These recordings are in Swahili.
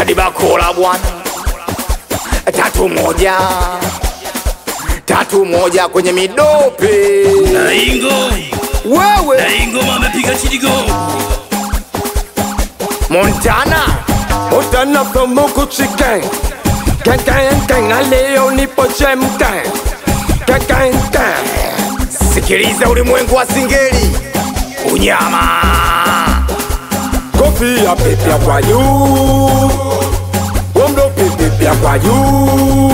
Richard Bakola bwana. Tatu moja kwenye midope. Naingo Wewe Naingo mamepiga chidigo. Montana from Mokuchi gang. Gang, leo nipo jam gang. Gang. sikiliza ulimwengu wa singeli. Unyama Kofi ya pepe ya kwa you. Womdo pepe ya kwa you.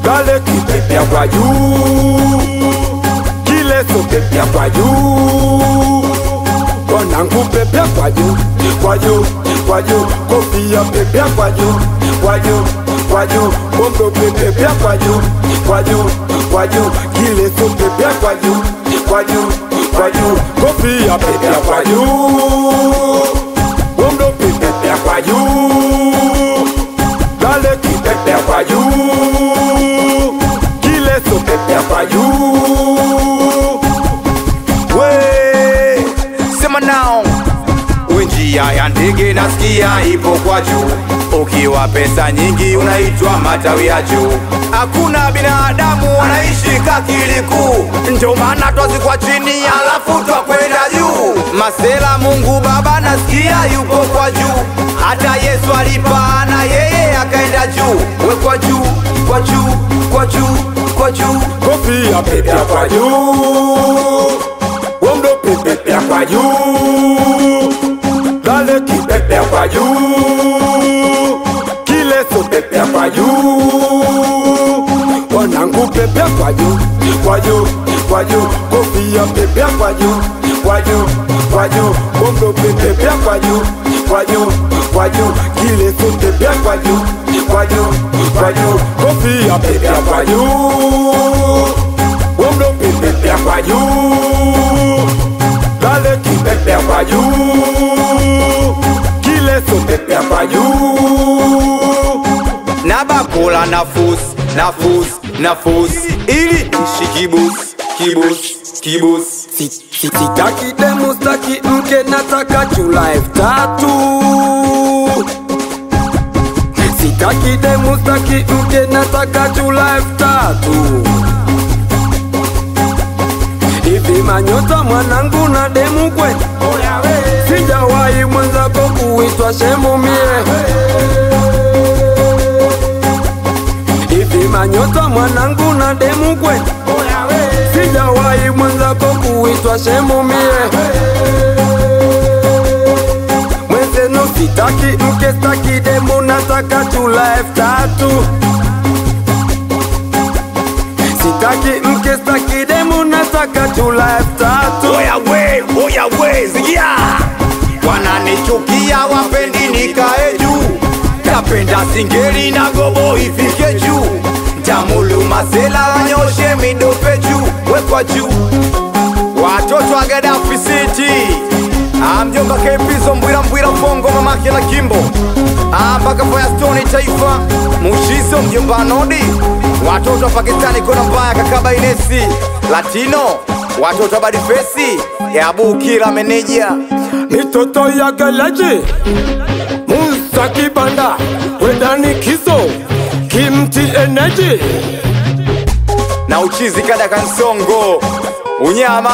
Gale ki pepe ya kwa you. Kile so pepe ya kwa you. Konangu pepe ya kwa you. Kofi ya pepe ya kwa you. Womdo pepe ya kwa you. Kile so pepe ya kwa you. Kofi ya pepe ya kwa you. Womdo pepe ya kwa you. Gale ki pepe ya kwa you. Kile so pepe ya kwa you. we sema nao. Njia ya ndege nasikia ipo kwa juu. Ukiwa pesa nyingi unaitwa matawi ya juu. Hakuna binadamu wanaishi kakiliku. Ndio maana twazikwa chini alafu twakwenda juu. Masela Mungu Baba nasikia yupo kwa juu. Hata Yesu alipana yeye akaenda juu. We kwa juu. Kofi ya pepe ya kwa juu. Womdo pepe ya kwa juu. Gale ki pepe ya kwa juu. Kile so pepe ya kwa juu. Wanangu pepe ya kwa juu. Kofi ya pepe ya kwa juu. Womdo pepe ya kwa juu. Kile so pepe ya kwa juu. Kofi ya pepe ya kwa juu. Womdo pepe ya kwa juu. Gale ki pepe ya kwa juu. Kile so pepe ya kwa juu. Na Bakola nafus ili shikibus. Sitaki demu, sitaki mke, nataka true life tatu. Sitaki demu, sitaki mke, nataka true life tatu. Hivi manyota mwanangu na demu kwe. Sijawahi mwenzako kuitwa shemu mie. Hivi manyota mwanangu na demu kwe. Sijawahi mwenzako kuitwa shemu mie. Mwenzenu sitaki mke, sitaki demu, nataka true life tatu. Sitaki mke, sitaki demu, nataka true life tatu. Oya we zigia. Wananichukia wapendi nikae juu. Napenda singeli na gobo ifike juu. Tamulu Masela wanyoshe midope juu. Wekwa juu. Watoto wa Gaddafi City. Mjomba Kepizo mbwira Fongo mamake na Kimbo. Mpaka Firestone Taifa. Mushizo mjomba Nodi. Watoto wa Pakistani kona mbaya Kakaba Inesi Latino. Watoto wa Badifesi ya Abu Kila meneja. Mitoto ya Galaji Musa Kibanda Wedani Kizo Kimti Energy na uchizi kada Kansongo. Unyama